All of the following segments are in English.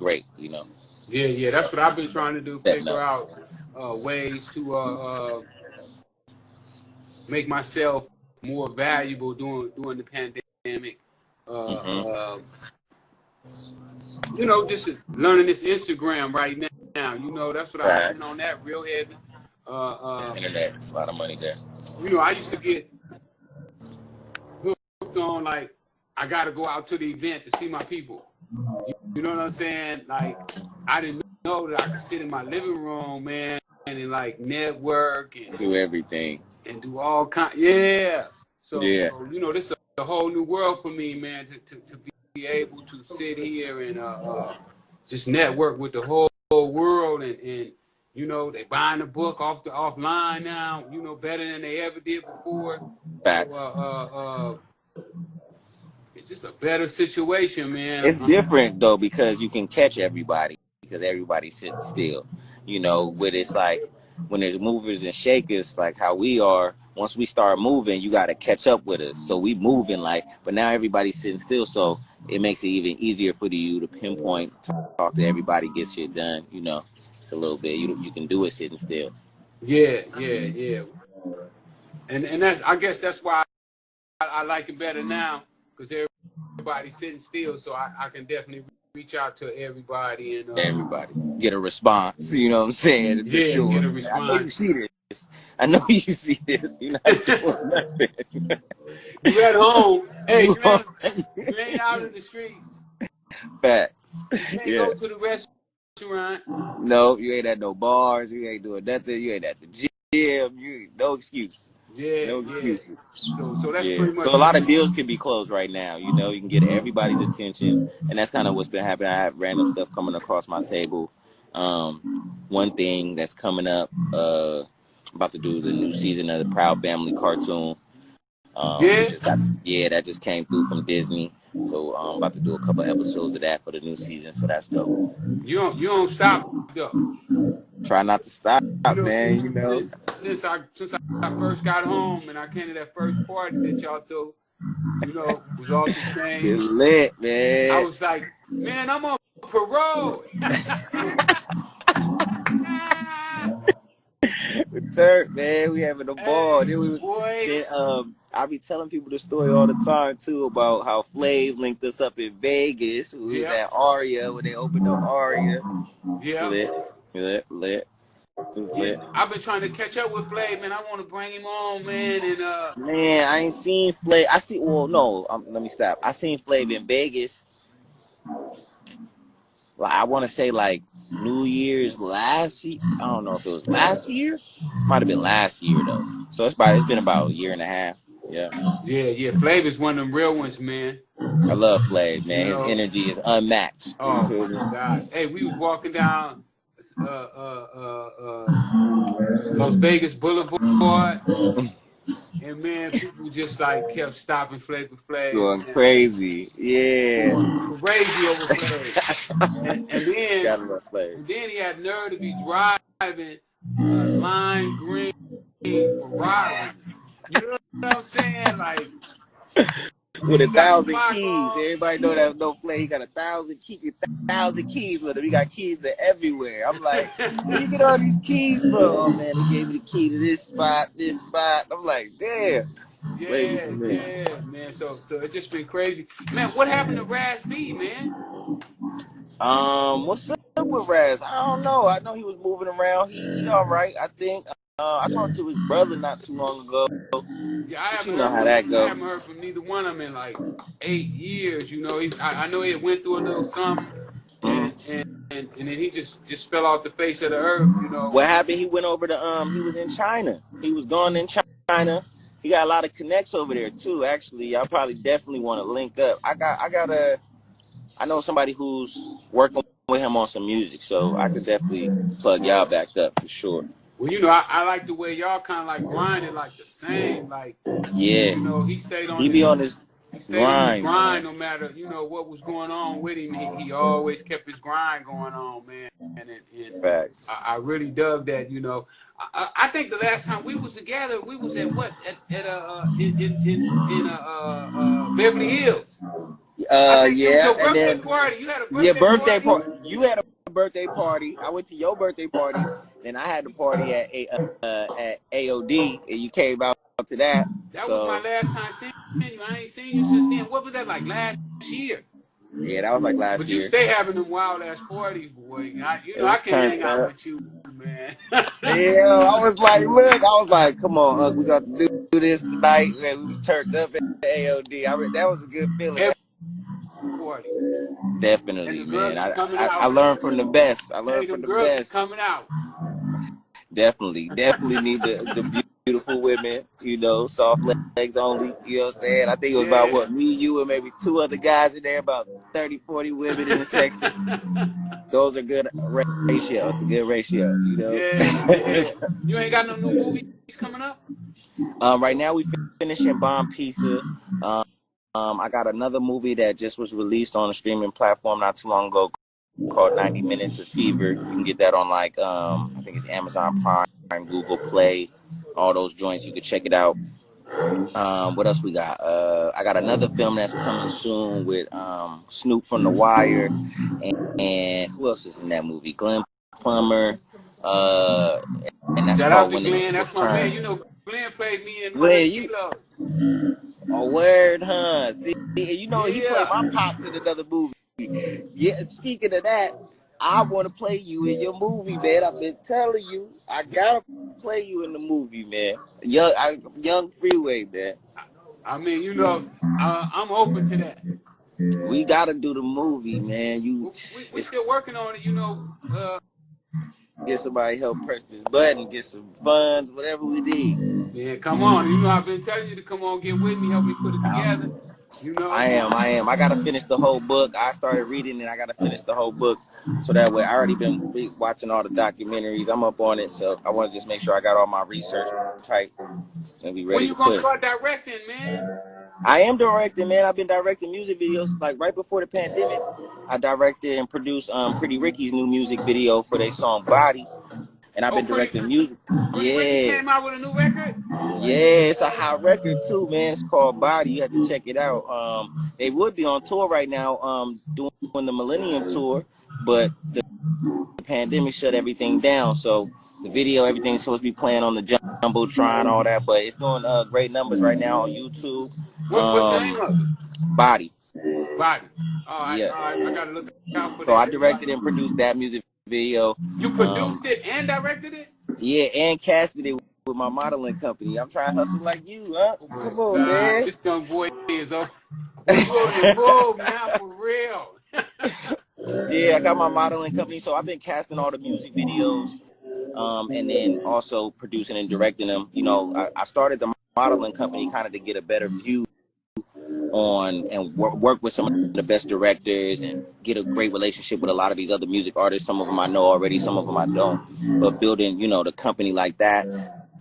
great, you know. Yeah, yeah, that's what I've been trying to do. Figure out ways to make myself more valuable during the pandemic. You know, just learning this Instagram right now. You know, that's what I've been on that real heavy. Internet, it's a lot of money there. You know, I used to get hooked on like I got to go out to the event to see my people. You know what I'm saying? Like I didn't know that I could sit in my living room, man, and like network and do everything and do all kind. Yeah. So you know, this is a whole new world for me, man. To be able to sit here and just network with the whole world, and you know, they buying the book offline now. You know, better than they ever did before. Facts. So, it's just a better situation, man. It's different though because you can catch everybody because everybody's sitting still. You know, with it's like when there's movers and shakers, like how we are. Once we start moving, you got to catch up with us. So we moving like, but now everybody's sitting still. So it makes it even easier for you to pinpoint, talk to everybody, get shit done. You know, it's a little bit you can do it sitting still. Yeah. And that's, I guess that's why I like it better now, because everybody's sitting still. So I can definitely reach out to everybody and everybody get a response. You know what I'm saying? Yeah, sure. Get a response. I know you see this. I know you see this. You're not doing nothing. You at home. Hey, you ain't out in the streets. Facts. You can't go to the restaurant. No, you ain't at no bars. You ain't doing nothing. You ain't at the gym. No excuse. Yeah. No excuses. So that's pretty much. So a lot of deals can be closed right now. You know, you can get everybody's attention, and that's kind of what's been happening. I have random stuff coming across my table. One thing that's coming up. About to do the new season of the Proud Family cartoon. That just came through from Disney. So I'm about to do a couple episodes of that for the new season. So that's dope. You don't stop though. Try not to stop, man. Since I first got home and I came to that first party that y'all threw, you know, was all the same. Get lit, man. I was like, man, I'm on parole. Turk, man, we having a ball. I be telling people the story all the time too about how Flav linked us up in Vegas. We was at Aria when they opened up Aria. Yeah. Lit. I've been trying to catch up with Flav, man. I want to bring him on, man. And man, I ain't seen Flav. Let me stop. I seen Flav in Vegas. I want to say like New Year's last year. I don't know if it was last year. Might have been last year though. So it's been about a year and a half. Yeah. Flav is one of them real ones, man. I love Flav, man. His energy is unmatched. Oh my God. Hey, we was walking down Las Vegas Boulevard. And man, people just like kept stopping Flav. Going crazy. Yeah. Going crazy over Flav. and then he had nerve to be driving lime green Ferrari. You know what I'm saying? Like with 1,000 keys. Everybody know that no Flav. He got 1,000 keys with him. He got keys to everywhere. I'm like, where you get all these keys from? Oh man, they gave me the key to this spot. I'm like, damn. Yeah, man. So it's just been crazy. Man, what happened to Raz B, man? What's up with Raz? I don't know. I know he was moving around. He all right, I think. I talked to his brother not too long ago. Yeah, I haven't heard from neither one of them in like 8 years. You know, I know he went through a little something, and then he just fell off the face of the earth. You know what happened? He went over to he was in China. He was gone in China. He got a lot of connects over there too. Actually, I probably definitely want to link up. I know somebody who's working with him on some music, so I could definitely plug y'all back up for sure. Well, you know, I like the way y'all kind of like grinded like the same. Like, yeah, you know, he stayed on his grind no matter, you know, what was going on with him. He always kept his grind going on, man. And facts. I really dug that, you know. I think the last time we was together, we was at what? In Beverly Hills. I think it was Yeah, your and birthday then party. You had a yeah, birthday birthday party? party. You had a birthday party. I went to your birthday party. Then I had the party at AOD, and you came out to that. That was my So last time seeing you. I ain't seen you since then. What was that like last year? yeah, that was like last But you year. stay having them wild ass parties, boy. It I was can't hang turned out up. with you, man. Yeah, I was like, look, I was like, come on, we got to do this tonight. And we was turned up at AOD. I mean, that was a good feeling. Every party. And Definitely, the man. girls is coming I out. learned from the best. I Hey, learned from them the girls is best. coming out. Definitely need the beautiful women, soft legs only, you know what I'm saying? I think it was about Yeah. what, me, you, and maybe two other guys in there, about 30, 40 women in the section. Those are good ratio. It's a good ratio, Yeah, yeah. You ain't got no new movies coming up? Right now we finishing Bomb Pizza. I got another movie that just was released on a streaming platform not too long ago called 90 Minutes of Fever. You can get that on I think it's Amazon Prime, Google Play, all those joints. You can check it out. What else we got? I got another film that's coming soon with Snoop from The Wire, and who else is in that movie? Glenn Plummer, uh, and that's Shout out called to When the Glenn. Tables That's my man. Turn. You know, Glenn played me in 100 Glenn, you Kilos. a word, huh? See, he played Yeah. my pops in another movie. Yeah, speaking of that, I want to play you in your movie, man. I've been telling you, I gotta play you in the movie, man. Young Freeway, man. I mean, I'm open to that. We gotta do the movie, man. We It's still working on it, get somebody help press this button, get some funds, whatever we need. man, come on. I've been telling you to come on, get with me, help me put it together. You know? I am. I gotta finish the whole book. I started reading and I gotta finish the whole book. So that way, I already been watching all the documentaries. I'm up on it, so I want to just make sure I got all my research tight and be When ready you to gonna push. start directing, man? I am directing, man. I've been directing music videos like right before the pandemic. I directed and produced Pretty Ricky's new music video for their song Body, and I've Oh, been directing music. Pretty Ricky Yeah, came out with a new record? yeah, it's a hot record too, man. It's called Body. You have to check it out. They would be on tour right now, doing the Millennium Tour, but the pandemic shut everything down. So the video, everything's supposed to be playing on the jumbotron, all that, but it's doing great numbers right now on YouTube. What's the name of it? Body. Body. Yeah. All right. I gotta look out for So I that. directed and produced that music video. You produced it and directed it? Yeah, and casted it with my modeling company. I'm trying to hustle like you, huh? Oh my Come on, God, man. this young boy is on. Boy, you on the move now for real. Yeah, I got my modeling company, so I've been casting all the music videos, and then also producing and directing them. I started the modeling company kind of to get a better view on and work with some of the best directors and get a great relationship with a lot of these other music artists. Some of them I know already, some of them I don't. But building, the company like that,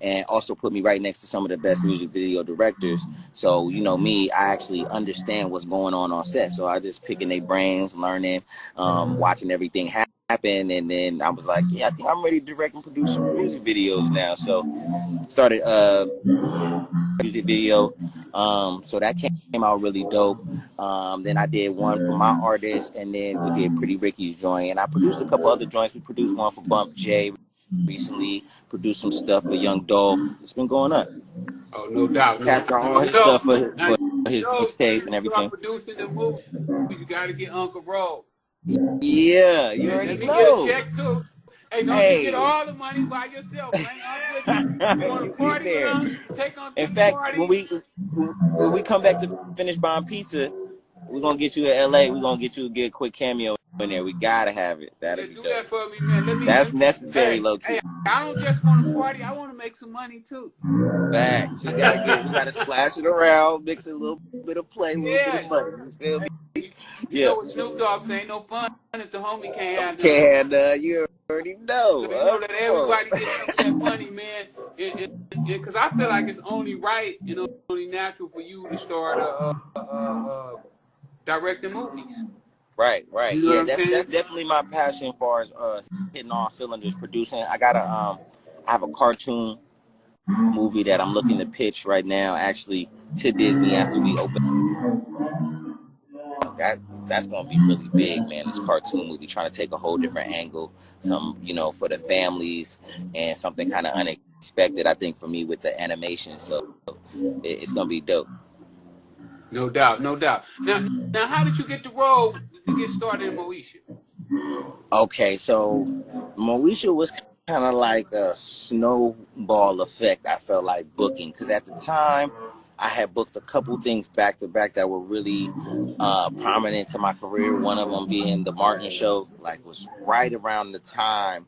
and also put me right next to some of the best music video directors. So, me, I actually understand what's going on set. So I just picking their brains, learning, watching everything happen. And then I was like, yeah, I think I'm ready to direct and produce some music videos now. So started music video. So that came out really dope. Then I did one for my artist, and then we did Pretty Ricky's joint. And I produced a couple other joints. We produced one for Bump J recently, produced some stuff for Young Dolph. It's been going up. Oh, no doubt, no Cast doubt. all his stuff for, Now, for his when mixtape and you start everything. producing the movie, you gotta get Uncle Roll. Yeah, you already Let me get a know. check too. Hey, don't you get Hey, all the money by yourself. Bring Unc with you. You want to he's in party with there. Unc? Take Unc In to the fact, when party. we come back to finish buying pizza, we're gonna get you to LA. We're gonna get you a good quick cameo in there. We gotta have it. That'll Yeah, be do dope. that for me, man. That's necessary, low Hey, key. I don't just want to party. I want to make some money too. Facts. We gotta splash it around, mix a little bit of play, a little bit Yeah. of money. You feel me? You Yeah. know what Snoop Dogg say? Ain't no fun if the homie can't have none. Can't have none. You already know. So Huh? let Come on. everybody get some of that money, man. Because I feel like it's only right and only natural for you to start directing movies. Right. You know what Yeah, I'm that's saying? definitely my passion as far as hitting all cylinders, producing. I have a cartoon movie that I'm looking to pitch right now, actually, to Disney after we open that's gonna be really big, man. This cartoon movie trying to take a whole different angle, some for the families and something kind of unexpected. I think for me with the animation, so it's gonna be dope. No doubt, no doubt. Now, how did you get the role to get started in Moesha? Okay, so Moesha was kind of like a snowball effect. I felt like booking because at the time I had booked a couple things back to back that were really prominent to my career. One of them being the Martin Show, like was right around the time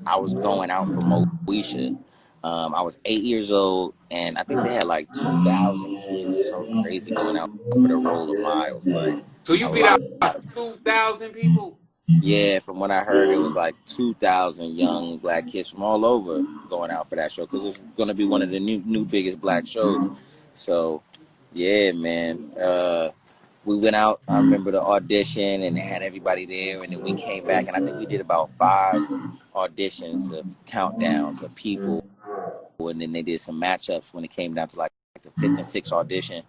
I was going out for Moesha. I was 8 years old, and I think they had like 2,000 kids, something crazy going out for the role of Miles. Like So you a beat lot. out 2,000 people? Yeah, from what I heard, it was like 2,000 young black kids from all over going out for that show because it's going to be one of the new biggest black shows. So, yeah, man. We went out. I remember the audition, and they had everybody there, and then we came back, and I think we did about 5 auditions of countdowns of people, and then they did some matchups when it came down to like the 5th and 6th audition.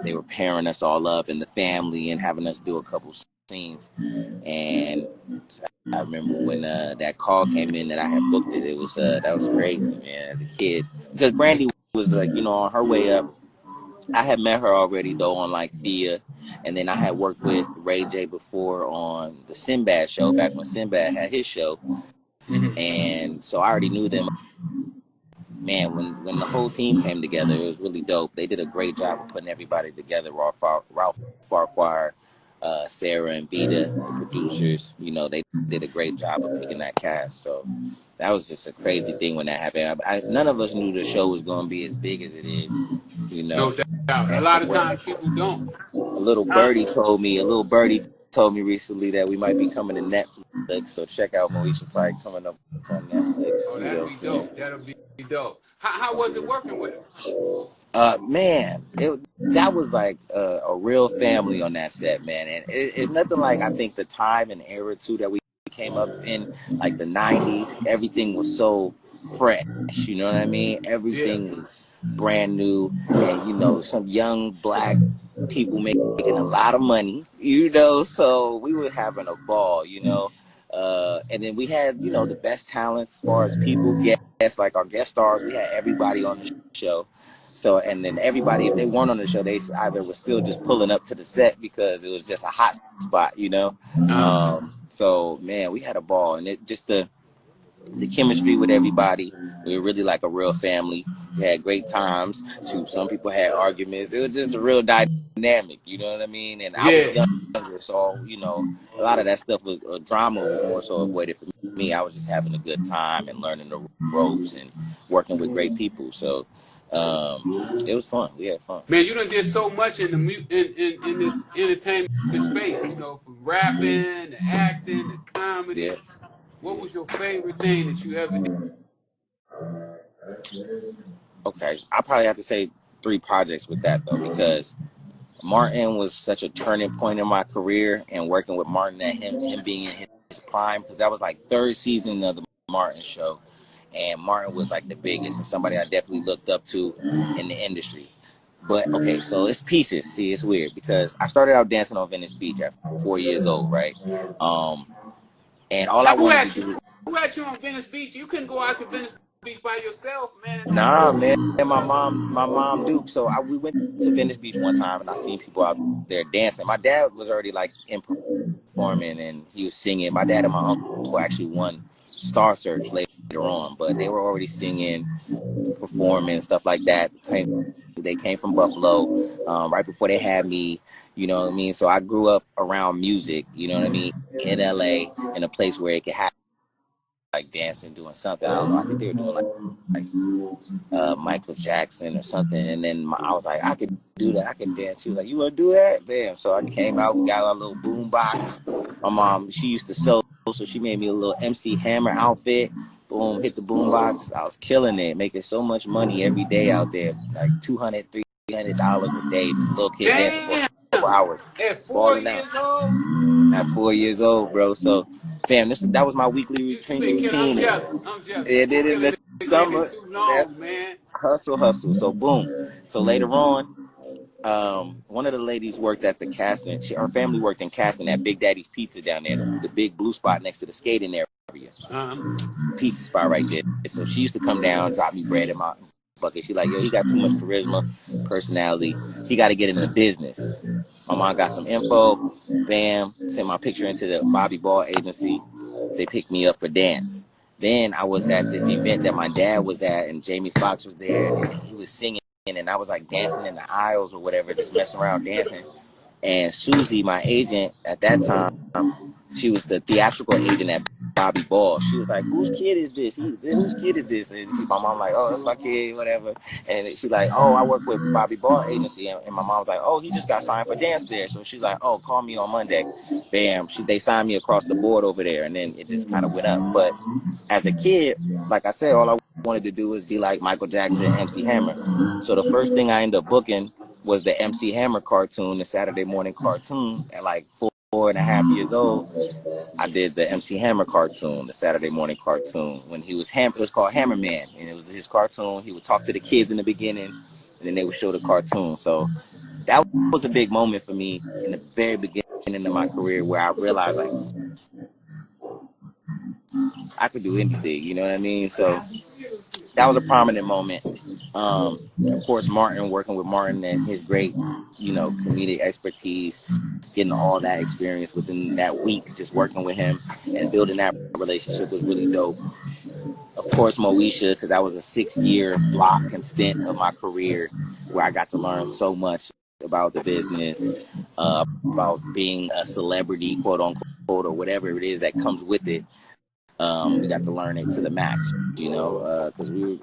They were pairing us all up in the family and having us do a couple scenes. And I remember when that call came in that I had booked it. It was that was crazy, man, as a kid, because Brandy was like on her way up. I had met her already though on like Thea, and then I had worked with Ray J before on the Sinbad show back when Sinbad had his show, and so I already knew them. Man, when the whole team came together, it was really dope. They did a great job of putting everybody together. Ralph Farquhar, Sarah and Vita, the producers, they did a great job of picking that cast. So that was just a crazy thing when that happened. None of us knew the show was going to be as big as it is, No doubt. A lot of times people don't. A little birdie told me recently that we might be coming to Netflix. So check out Moesha probably coming up on Netflix. Oh, that'll be dope. That'll be dope. How was it working with him? Man, that was like a real family on that set, man. And it's nothing like, I think, the time and era too that we came up in, like the 90s. Everything was so fresh, you know what I mean? Everything was brand new, and some young black people making a lot of money, so we were having a ball, and then we had the best talents as far as people, guests, like our guest stars. We had everybody on the show. So, and then everybody, if they weren't on the show, they either were still just pulling up to the set because it was just a hot spot, so man, we had a ball, and it just the chemistry with everybody. We were really like a real family. We had great times. Some people had arguments. It was just a real dynamic, you know what I mean? And I was younger, so a lot of that stuff was drama was more so avoided for me. I was just having a good time and learning the ropes and working with great people. So it was fun. We had fun. Man, you done did so much in this entertainment space, from rapping, to acting, to comedy. Yeah. What was your favorite thing that you ever did? Okay, I probably have to say 3 projects with that though, because Martin was such a turning point in my career, and working with Martin at him being in his prime, because that was like 3rd season of the Martin show, and Martin was like the biggest and somebody I definitely looked up to in the industry. But okay, so it's pieces. See, it's weird because I started out dancing on Venice Beach at 4 years old, right? And all I wanted to do. Who had you on Venice Beach? You couldn't go out to Venice Beach by yourself, man. Nah, man. And my mom Duke. So we went to Venice Beach one time, and I seen people out there dancing. My dad was already like in performing, and he was singing. My dad and my uncle actually won Star Search later on, but they were already singing, performing, stuff like that. They came from Buffalo right before they had me. You know what I mean? So I grew up around music, you know what I mean, in LA, in a place where it could happen, like dancing, doing something. I don't know. I think they were doing like Michael Jackson or something. And then I was like, I could do that. I can dance. She was like, you want to do that? Bam. So I came out. We got our little boom box. My mom, she used to sew, so she made me a little MC Hammer outfit. Boom, hit the boom box. I was killing it, making so much money every day out there, like $200, $300 a day. This little kid dancing for hours. At 4 years old? At 4 years old, bro. So, bam, that was my weekly routine. I'm jealous. It did in the summer. Too long, man. Hustle. So, boom. So later on, one of the ladies worked at the casting. Her family worked in casting at Big Daddy's Pizza down there, the big blue spot next to the skating area. Pizza spot right there. So she used to come down, drop me bread in my bucket. She like, yo, he got too much charisma, personality. He got to get into business. My mom got some info. Bam, sent my picture into the Bobby Ball agency. They picked me up for dance. Then I was at this event that my dad was at, and Jamie Foxx was there, and he was singing, and I was like dancing in the aisles or whatever, just messing around dancing. And Susie, my agent at that time, she was the theatrical agent at Bobby Ball. She was like, whose kid is this? Whose kid is this? And my mom like, oh, that's my kid, whatever. And she like, oh, I work with Bobby Ball agency. And my mom was like, oh, he just got signed for dance there. So she's like, oh, call me on Monday. Bam. They signed me across the board over there. And then it just kind of went up. But as a kid, like I said, all I wanted to do was be like Michael Jackson and MC Hammer. So the first thing I ended up booking was the MC Hammer cartoon, the Saturday morning cartoon. At like 4.5 years old, I did the MC Hammer cartoon, the Saturday morning cartoon. When he was it was called Hammerman, and it was his cartoon. He would talk to the kids in the beginning, and then they would show the cartoon. So that was a big moment for me in the very beginning of my career, where I realized like I could do anything. You know what I mean? So that was a prominent moment. Of course, working with Martin and his great, comedic expertise, getting all that experience within that week, just working with him and building that relationship was really dope. Of course, Moesha, because that was a 6-year block and stint of my career where I got to learn so much about the business, about being a celebrity, quote unquote, or whatever it is that comes with it. We got to learn it to the max, because we were,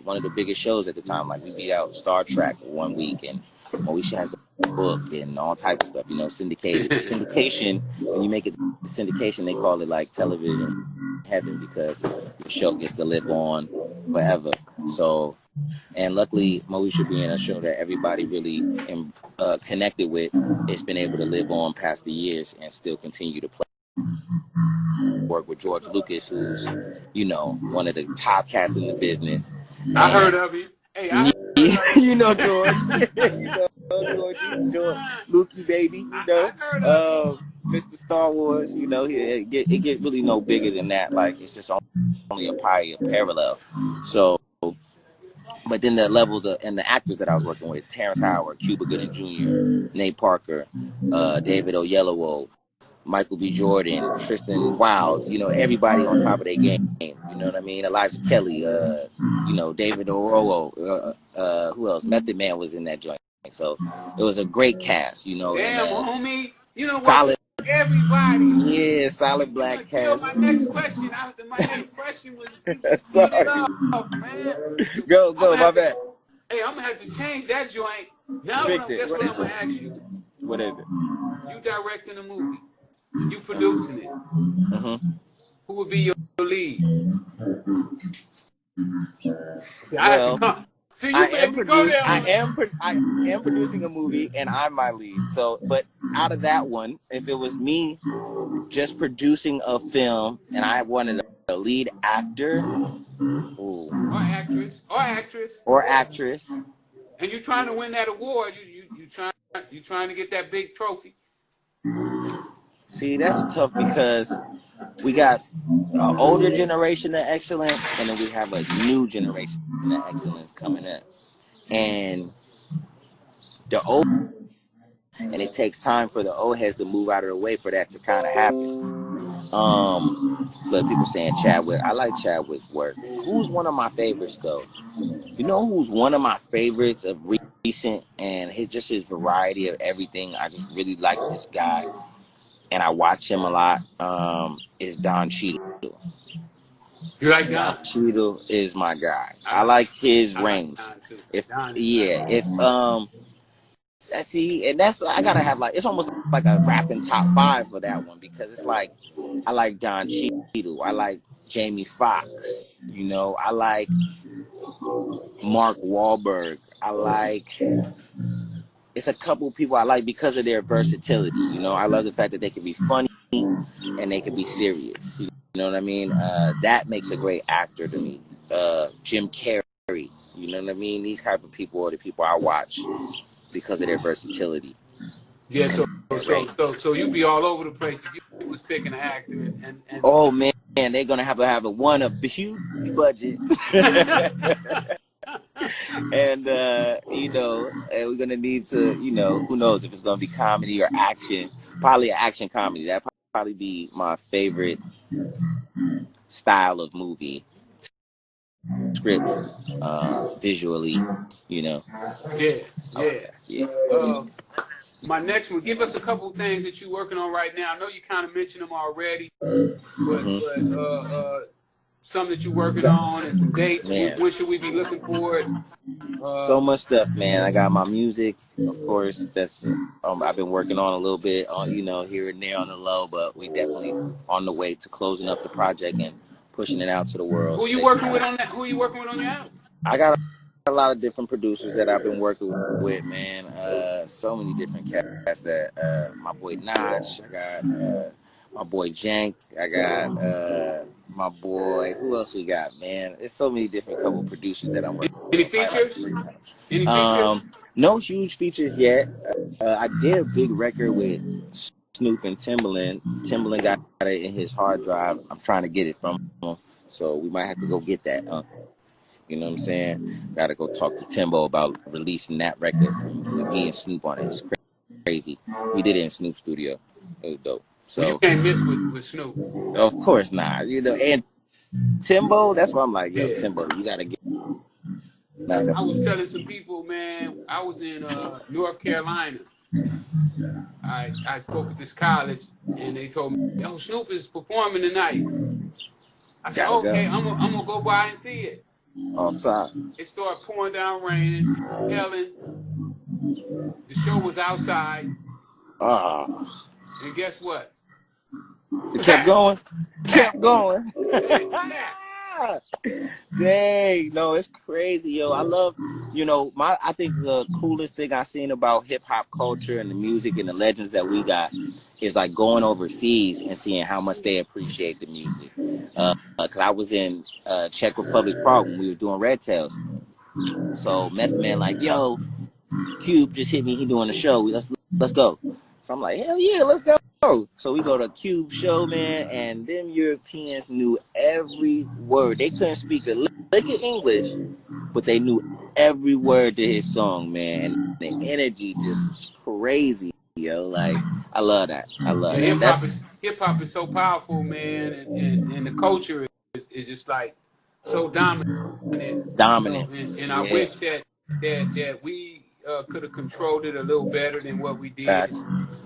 one of the biggest shows at the time. Like, we beat out Star Trek one week, and Moesha has a book and all types of stuff, syndicated. Syndication, when you make it syndication, they call it like television heaven, because your show gets to live on forever. So, and luckily, Moesha being a show that everybody really connected with, it's been able to live on past the years and still continue to play. Work with George Lucas, who's one of the top cats in the business. I heard of him. Hey, I heard of him. George. You know George, Lukey baby. Mr. Star Wars. It get really no bigger than that. Like, it's just only a parallel. So, but then the levels and the actors that I was working with: Terrence Howard, Cuba Gooding Jr., Nate Parker, David Oyelowo, Michael B. Jordan, Tristan Wiles, everybody on top of their game. You know what I mean? Elijah Kelly, David Orowo, who else? Method Man was in that joint. So it was a great cast, Damn, homie. You know what? Solid, everybody. Yeah, solid black cast. My next question was sorry. Man. Go, my bad. Hey, I'm gonna have to change that joint. Now guess what I'm gonna ask you. What is it? You directing a movie. You producing it. Mm-hmm. Who would be your lead? Well, I am producing a movie, and I'm my lead. So, but out of that one, if it was me just producing a film and I wanted a lead actor, or actress, and you're trying to win that award, you trying to get that big trophy. See, that's tough, because we got an older generation of excellence, and then we have a new generation of excellence coming up. And the old, and it takes time for the old heads to move out of the way for that to kind of happen. But people saying Chadwick, I like Chadwick's work. Who's one of my favorites, though? You know who's one of my favorites of recent, and his variety of everything? I just really like this guy, and I watch him a lot, is Don Cheadle. You like Don? Don Cheadle is my guy. I like his range. I gotta have it's almost like a rapping top 5 for that one, because it's like, I like Don Cheadle. I like Jamie Foxx. I like Mark Wahlberg. It's a couple people I like because of their versatility. I love the fact that they can be funny and they can be serious. You know what I mean? That makes a great actor to me. Jim Carrey. You know what I mean? These type of people are the people I watch. because of their versatility. Yeah, so you be all over the place if you was picking an actor and oh man, they're gonna have a huge budget. And you know, and we're gonna need to, you know, who knows if it's gonna be comedy or action. Probably an action comedy. That'd probably be my favorite style of movie. Script, visually, you know. Yeah. My next one, give us a couple things that you're working on right now. I know you kind of mentioned them already, but some that you're working on and some dates. When should we be looking for it? So much stuff, man. I got my music, of course. That's I've been working on a little bit, on, you know, here and there on the low, but we definitely on the way to closing up the project and pushing it out to the world. Who you working with on that? Who you working with on your album? I got a lot of different producers that I've been working with, man. So many different cats that my boy Notch, I got my boy Jank, I got my boy, who else we got, man? It's so many different couple producers that I'm working with. Any features? Any features? No huge features yet. I did a big record with Snoop and Timbaland. Timbaland got it in his hard drive. I'm trying to get it from him, so we might have to go get that. You know what I'm saying? Got to go talk to Timbo about releasing that record with me and Snoop on it. It's crazy. We did it in Snoop's studio. It was dope. So well, you can't miss with Snoop. Of course not. You know, and Timbo, that's why I'm like, yo, Timbo, you got to get. I was telling some people, man, I was in North Carolina. I spoke at this college, and they told me, yo, Snoop is performing tonight. I said, okay, I'm gonna go by and see it. On top. It started pouring down raining, hailing. The show was outside. And guess what? It kept going. Kept going. Dang, no, it's crazy, yo. I love, you know, I think the coolest thing I've seen about hip hop culture and the music and the legends that we got is like going overseas and seeing how much they appreciate the music. Cause I was in Czech Republic, Prague, when we were doing Red Tails. So met the man like, yo, Cube just hit me. He doing a show. Let's go. So I'm like, hell yeah, let's go. So we go to Cube show, man, and them Europeans knew every word. They couldn't speak a lick of English, but they knew every word to his song, man. And the energy just crazy, yo. Like, I love that. I love that. Hip hop is so powerful, man, and the culture is just like so dominant. Dominant. You know, and I wish that we could have controlled it a little better than what we did.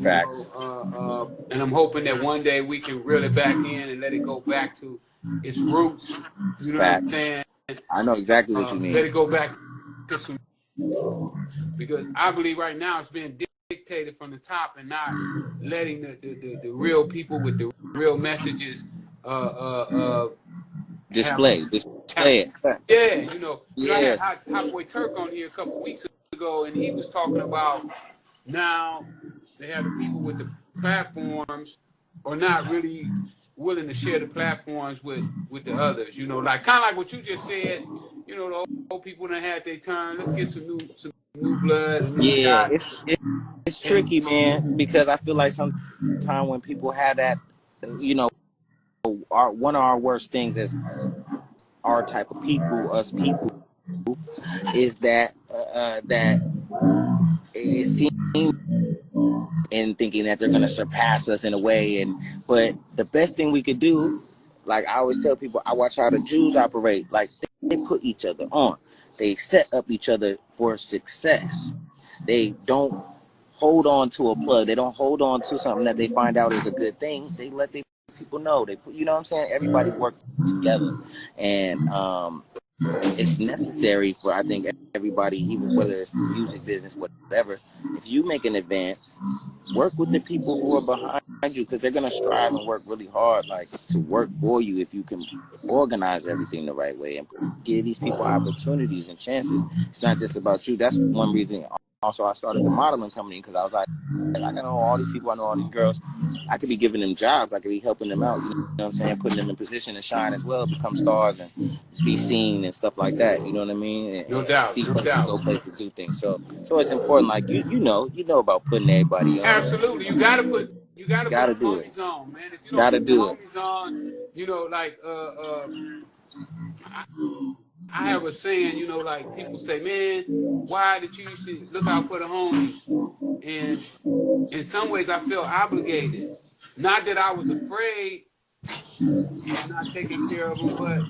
Facts. And I'm hoping that one day we can reel it back in and let it go back to its roots. You know what I'm saying? I know exactly what you mean. Let it go back to some, because I believe right now it's being dictated from the top and not letting the real people with the real messages display it. Yeah, you know. I had Hot Boy Turk on here a couple weeks ago, and he was talking about now they have the people with the platforms are not really willing to share the platforms with the others. You know, like kind of like what you just said. You know, the old people that had their turn. Let's get some new blood. And new shots. It's tricky, man, because I feel like sometimes when people have that, you know, one of our worst things as our type of people, us people, is that it seems in thinking that they're gonna surpass us in a way, but the best thing we could do, like I always tell people, I watch how the Jews operate. Like they put each other on, they set up each other for success. They don't hold on to a plug. They don't hold on to something that they find out is a good thing. They let the people know. You know what I'm saying? Everybody work together, and it's necessary for, I think, everybody, even whether it's the music business, whatever. If you make an advance, work with the people who are behind you, because they're gonna strive and work really hard, like to work for you if you can organize everything the right way and give these people opportunities and chances. It's not just about you. That's one reason also I started the modeling company because I was like, I know all these people, I know all these girls. I could be giving them jobs. I could be helping them out. You know what I'm saying? Putting them in position to shine as well, become stars and be seen and stuff like that. You know what I mean? No And doubt, see no places, doubt. go places, do things. So it's important. Like you know about putting everybody on. Absolutely, you gotta put Gotta the do it. homies on, man. If you don't Gotta put the do it. homies on, like I have a saying, like people say, man, why did you used to look out for the homies? And in some ways, I feel obligated. Not that I was afraid of not taking care of them, but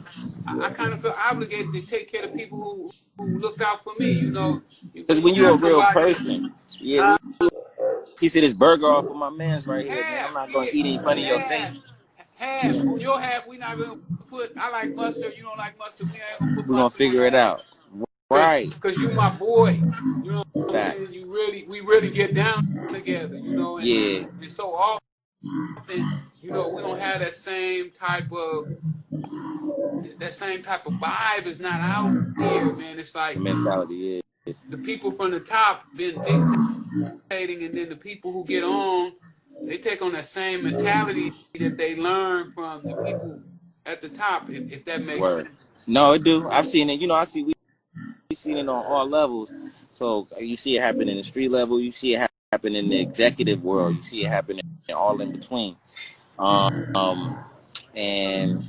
I kind of feel obligated to take care of people who looked out for me. Because When when you you're got a real somebody, person, yeah, huh? piece of this burger off of my man's right here, man. I'm Half, not gonna yeah, eat it in front of your half, face. half. On your half, we not gonna put. I like mustard. You don't like mustard. We ain't gonna put We're gonna mustard on figure it that. out. Right. Cause you my boy. You know what I'm saying? Facts. We really get down together. Yeah. And so often, we don't have that same type of vibe is not out here, man. It's The like mentality, yeah. the people from the top been dictating, and then the people who get on, they take on that same mentality that they learn from the people at the top, if that makes Word. sense. No, it do. I've seen it. We seen it on all levels. So you see it happen in the street level. You see it happen in the executive world. You see it happening all in between. Um, and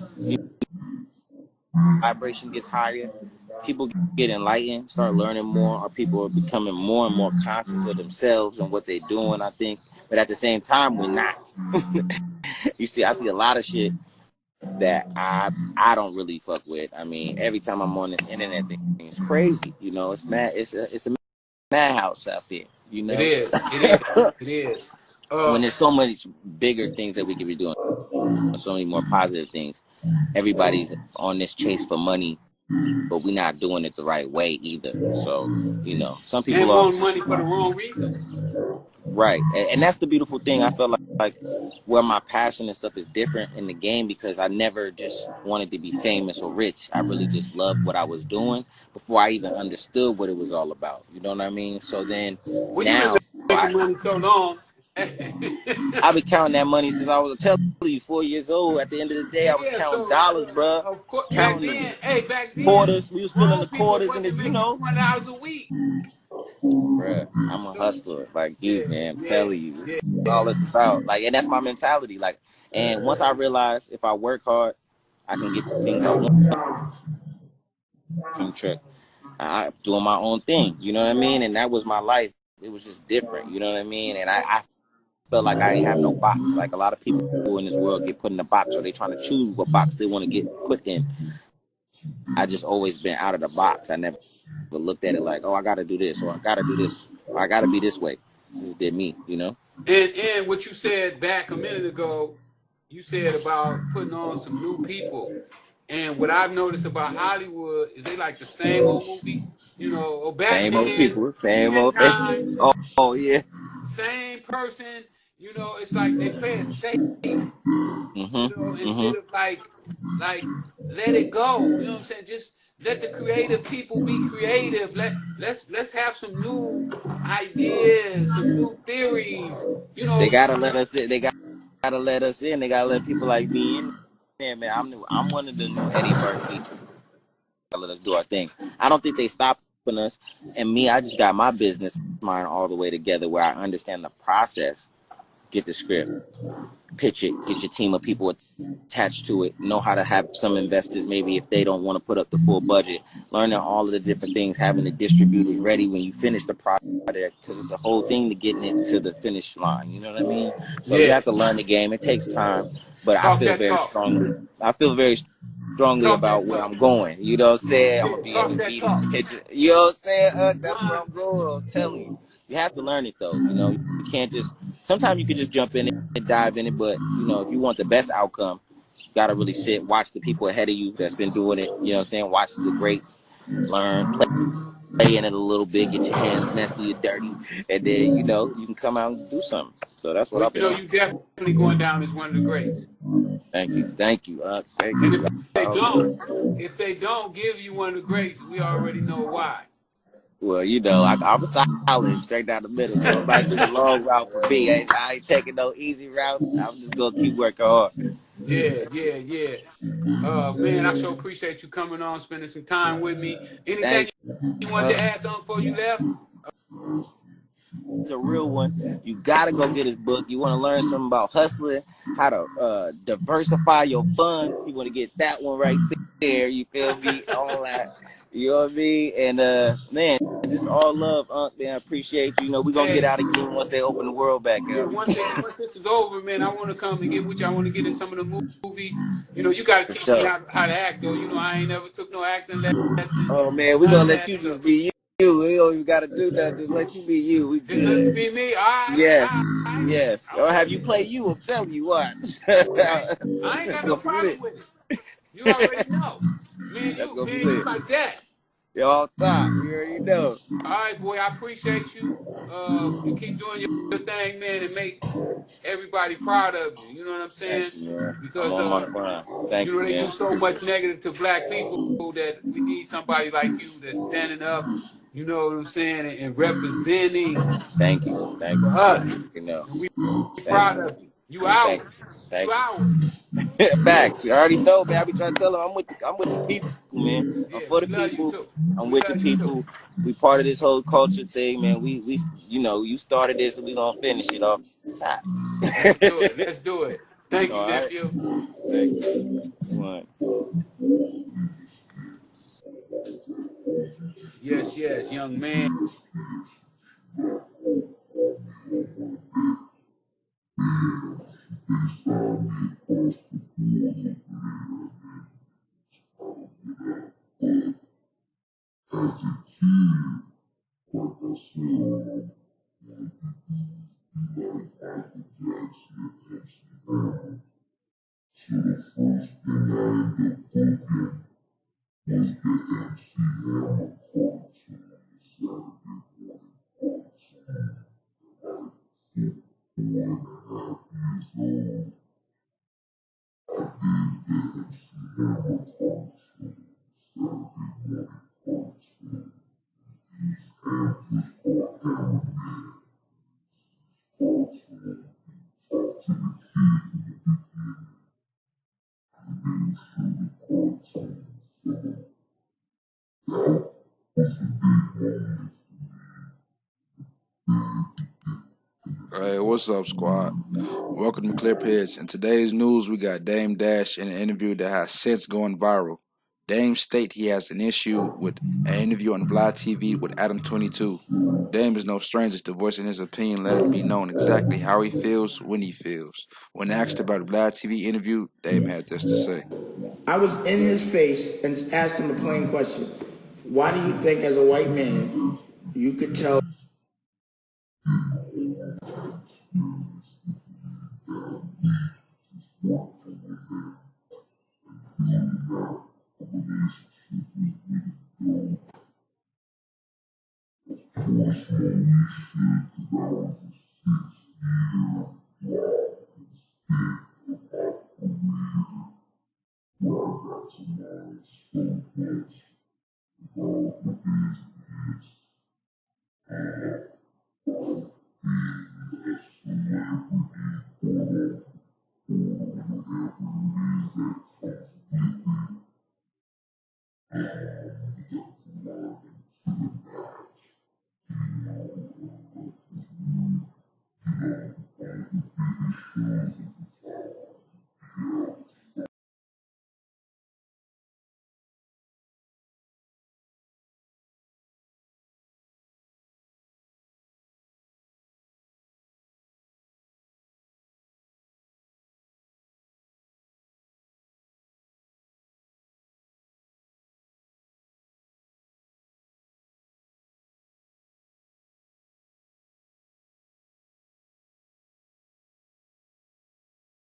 vibration gets higher. People get enlightened, start learning more, or people are becoming more and more conscious of themselves and what they're doing, I think. But at the same time, we're not. I see a lot of shit that I don't really fuck with. I mean, every time I'm on this internet thing, it's crazy. It's mad. It's a madhouse out there. It is. It is. It is. When there's so much bigger things that we could be doing, so many more positive things. Everybody's on this chase for money, but we're not doing it the right way either. So some people And are want money for the wrong reasons. right, and that's the beautiful thing. I felt like where my passion and stuff is different in the game because I never just wanted to be famous or rich. I really just loved what I was doing before I even understood what it was all about. You know what I mean? So then Well, you've been now making money so long. I've been counting that money since I was telling you 4 years old. At the end of the day, I was Yeah, counting so dollars, bruh. of course, Counting them back then, quarters. We was filling grown the people quarters in wasn't the. making $200 a week. Bruh, I'm a hustler like you, Yeah, man. I'm yeah, telling you, yeah. it's all it's about. Like, and that's my mentality. Like, and once I realized if I work hard, I can get things I want. Trick. I doing my own thing. You know what I mean? And that was my life. It was just different. You know what I mean? And I felt like I ain't have no box. Like a lot of people in this world get put in a box, or they trying to choose what box they want to get put in. I just always been out of the box. I never looked at it like, oh, I got to do this, or I got to do this, or I got to be this way. This did me, And what you said back a minute ago, you said about putting on some new people. And what I've noticed about Hollywood is they like the same old movies, or back Same old then, people, same 10 old faces. times, Oh yeah. same person, it's like they play it safe. Instead of like let it go. You know what I'm saying? Just let the creative people be creative. Let's have some new ideas, some new theories. They gotta let us in. They gotta let us in. They gotta let people like me in. Man, I'm one of the new Eddie Murphy. Let us do our thing. I don't think they stopping us. And me, I just got my business mind all the way together where I understand the process. Get the script, pitch it, get your team of people attached to it, know how to have some investors maybe if they don't want to put up the full budget, learning all of the different things, having the distributors ready when you finish the project, because it's a whole thing to getting it to the finish line. You know what I mean? So you Yeah. have to learn the game. It takes time, but I Talk feel that very talk. strongly. I feel very strongly Talk about that where talk. I'm going. You know what I'm saying? I'm Yeah, gonna be able talk to that be these talk. pitches. You know what I'm saying? That's where One. I'm going. I'm telling you. You have to learn it though. You can't just. Sometimes you can just jump in it and dive in it, but if you want the best outcome, you gotta really sit, watch the people ahead of you that's been doing it. You know what I'm saying? Watch the greats, learn, play in it a little bit, get your hands messy and dirty, and then you can come out and do something. So that's what Well, I've been on. you definitely going down as one of the greats. Thank you, thank And you. they don't give you one of the greats, we already know why. Well, I'm solid, straight down the middle, so it might be the long route for me. I ain't taking no easy routes. I'm just gonna keep working hard. Yeah. Man, I so appreciate you coming on, spending some time with me. Anything Thank you you. wanted to add something before you left? It's a real one. You gotta go get his book. You want to learn something about hustling, how to diversify your funds. You want to get that one right there. You feel me? All that. You know what I mean? And man, just all love, man. I appreciate you. We're gonna get Hey, out again once they open the world back yeah, up. once this is over, man, I want to come and get with you. I want to get in some of the movies. You got to For teach me sure. how to act, though. I ain't never took no acting lessons, Oh man, we're none gonna of let that. you just be you. We don't even gotta do that. Just let you be you. We Just let me good. be me. All right, Yes. Yes. all Or have right. you play you? I'm telling you what. Okay, I ain't That's got no gonna be problem lit. with it. You already know. That's gonna be You lit. like that. You're all top. You already know. All right, boy. I appreciate you. You keep doing your thing, man, and make everybody proud of you. You know what I'm Thank saying? you, man. I'm Because on my grind. Thank you, they man. do so much negative to black people that we need somebody like you that's standing up. You know what I'm saying, and representing Thank you. Thank for you. us. You know. And we Thank proud you. of you. You Thank ours. you. You Thank ours. you. Facts. You already know, man. I be trying to tell them I'm with the people, man. I'm Yeah, for we the love you people. too. I'm We with the love you too. people. We part of this whole culture thing, man. We you started this and we gonna finish it off the top. Let's do it. Let's do it. Thank you, All right. nephew. Thank you. One. Yes, young man. Hey, what's up, squad? Welcome to Clip Heads. In today's news, we got Dame Dash in an interview that has since gone viral. Dame state he has an issue with an interview on Vlad TV with Adam 22. Dame is no stranger to voicing his opinion, let it be known exactly how he feels when he feels. When asked about Vlad TV interview, Dame had this to say. I was in his face and asked him a plain question. Why do you think, as a white man, you could tell